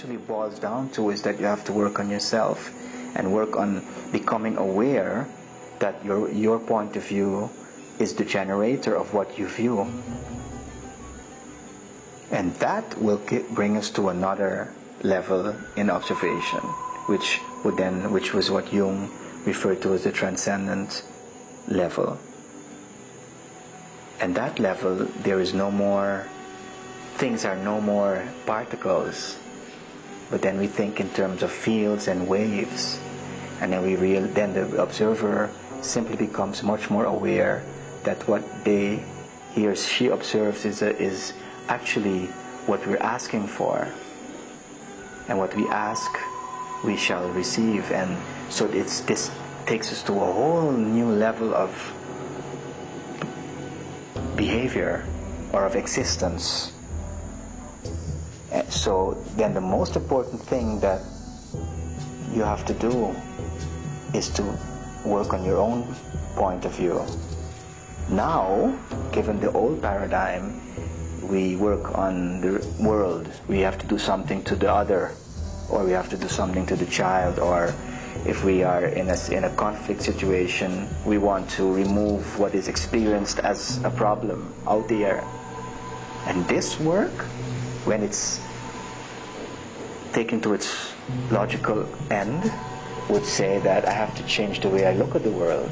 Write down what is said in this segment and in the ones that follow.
actually boils down to is that you have to work on yourself and work on becoming aware that your point of view is the generator of what you view. And that will bring us to another level in observation, which was what Jung referred to as the transcendent level. And that level, there is no more, things are no more particles, but then we think in terms of fields and waves, and then the observer simply becomes much more aware that what he or she observes is actually what we're asking for, and what we ask we shall receive. And so this takes us to a whole new level of behavior or of existence. So then the most important thing that you have to do is to work on your own point of view. Now, given the old paradigm, we work on the world. We have to do something to the other, or we have to do something to the child, or if we are in a conflict situation, we want to remove what is experienced as a problem out there. And this work, when it's taken to its logical end, would say that I have to change the way I look at the world.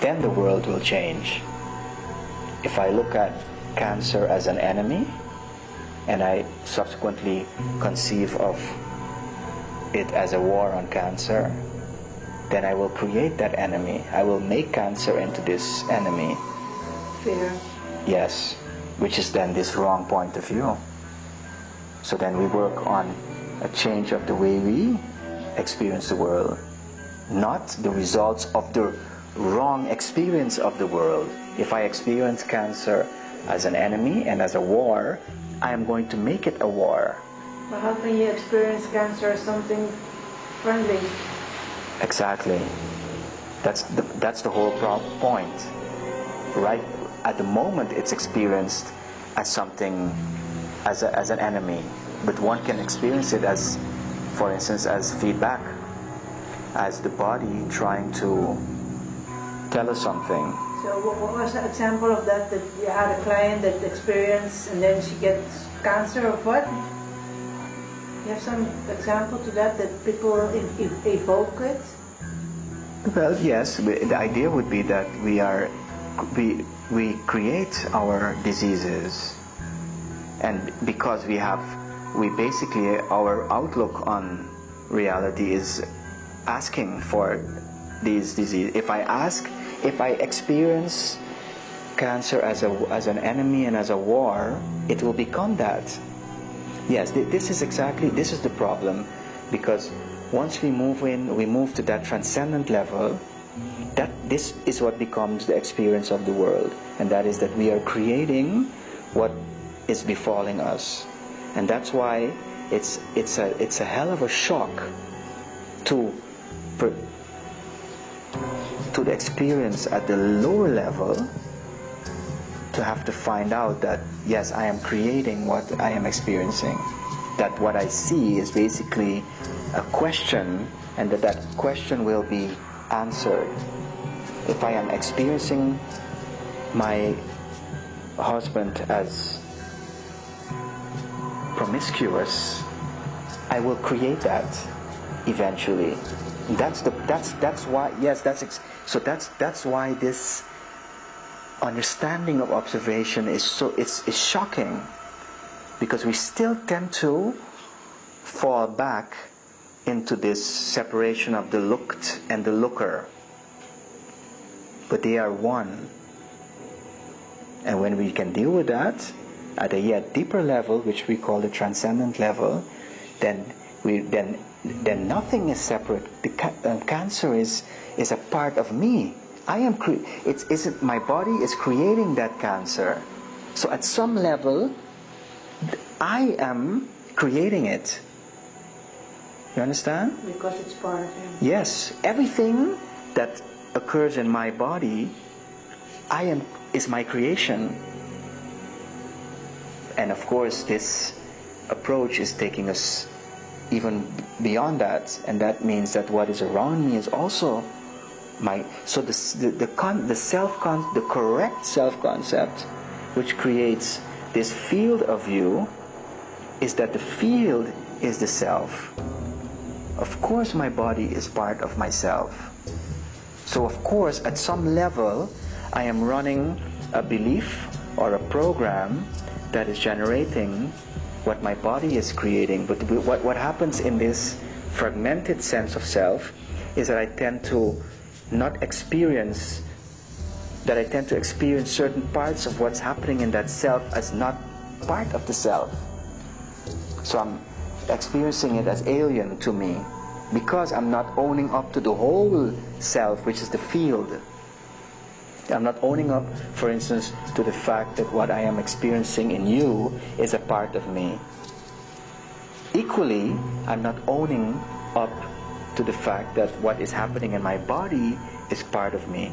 Then the world will change. If I look at cancer as an enemy, and I subsequently conceive of it as a war on cancer, then I will create that enemy. I will make cancer into this enemy. Fear. Yes, which is then this wrong point of view. So then we work on a change of the way we experience the world, not the results of the wrong experience of the world. If I experience cancer as an enemy and as a war, I am going to make it a war. But how can you experience cancer as something friendly? Exactly. That's the whole point. Right at the moment, it's experienced as something, as an enemy, but one can experience it as, for instance, as feedback, as the body trying to tell us something. So what was an example of that you had a client that experienced and then she gets cancer of what? You have some example to that people evoke it? Well, yes. The idea would be that we create our diseases, and because we basically, our outlook on reality is asking for these diseases. If I experience cancer as an enemy and as a war, it will become that. Yes, this is the problem, because once we move to that transcendent level, that this is what becomes the experience of the world, and that is that we are creating what is befalling us. And that's why it's a hell of a shock to the experience at the lower level, to have to find out that yes, I am creating what I am experiencing, that what I see is basically a question, and that question will be answered. If I am experiencing my husband as promiscuous, I will create that eventually. That's why, yes, that's why this understanding of observation is shocking, because we still tend to fall back into this separation of the looked and the looker, but they are one. And when we can deal with that at a yet deeper level, which we call the transcendent level, then nothing is separate. The cancer is a part of me. My body is creating that cancer. So at some level, I am creating it. You understand? Because it's part of him. Yes, everything that occurs in my body, is my creation. And of course, this approach is taking us even beyond that, and that means that what is around me is also my. So the correct self-concept, which creates this field of view, is that the field is the self. Of course, my body is part of myself. So of course, at some level, I am running a belief or a program that is generating what my body is creating. But what happens in this fragmented sense of self is that I tend to experience certain parts of what's happening in that self as not part of the self. So I'm experiencing it as alien to me because I'm not owning up to the whole self, which is the field. I'm not owning up, for instance, to the fact that what I am experiencing in you is a part of me. Equally, I'm not owning up to the fact that what is happening in my body is part of me.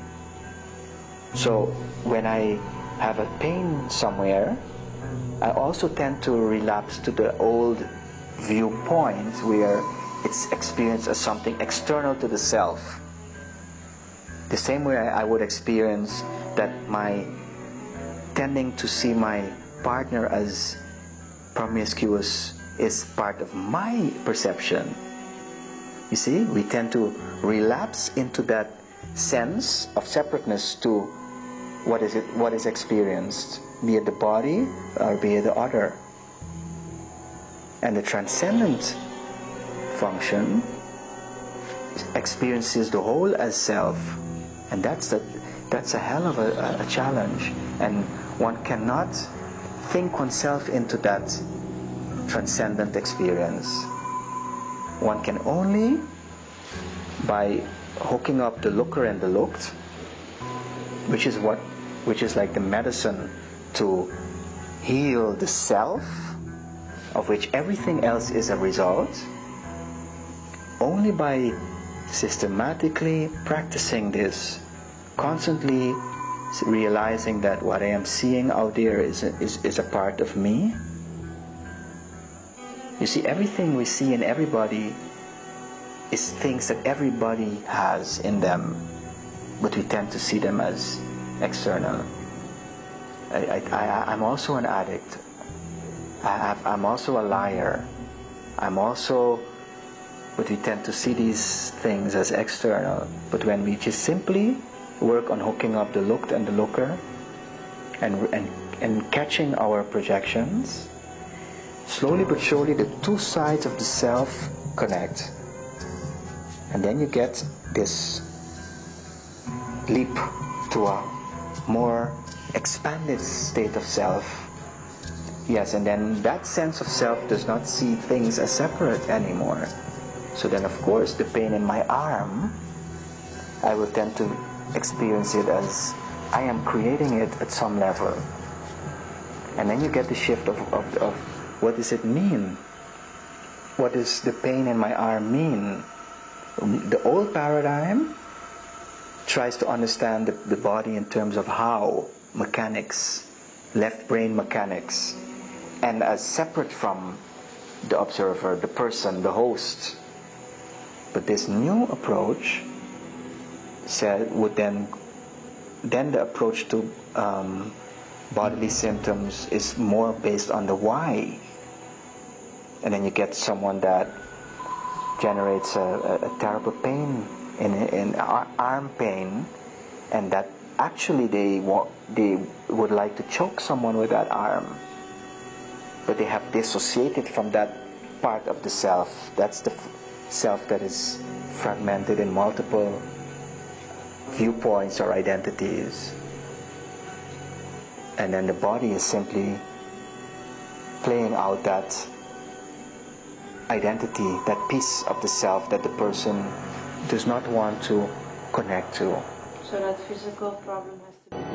So when I have a pain somewhere, I also tend to relapse to the old viewpoint where it's experienced as something external to the self. The same way I would experience that my tending to see my partner as promiscuous is part of my perception. You see, we tend to relapse into that sense of separateness to what is experienced, be it the body or be it the other. And the transcendent function experiences the whole as self, and that's a hell of a challenge, and one cannot think oneself into that transcendent experience. One can only, by hooking up the looker and the looked, which is like the medicine to heal the self, of which everything else is a result. Only by systematically practicing this, constantly realizing that what I am seeing out there is a part of me. You see, everything we see in everybody is things that everybody has in them, but we tend to see them as external. I'm also an addict. I'm also a liar. But we tend to see these things as external. But when we just simply work on hooking up the looked and the looker and catching our projections, slowly but surely the two sides of the self connect. And then you get this leap to a more expanded state of self. Yes, and then that sense of self does not see things as separate anymore. So then, of course, the pain in my arm, I will tend to experience it as I am creating it at some level. And then you get the shift of what does it mean? What does the pain in my arm mean? The old paradigm tries to understand the body in terms of how, mechanics, left brain mechanics, and as separate from the observer, the person, the host. But this new approach would then the approach to bodily symptoms is more based on the why. And then you get someone that generates a terrible pain in arm pain, and that actually they would like to choke someone with that arm, but they have dissociated from that part of the self. That's the self that is fragmented in multiple viewpoints or identities. And then the body is simply playing out that identity, that piece of the self that the person does not want to connect to. So that physical problem has to be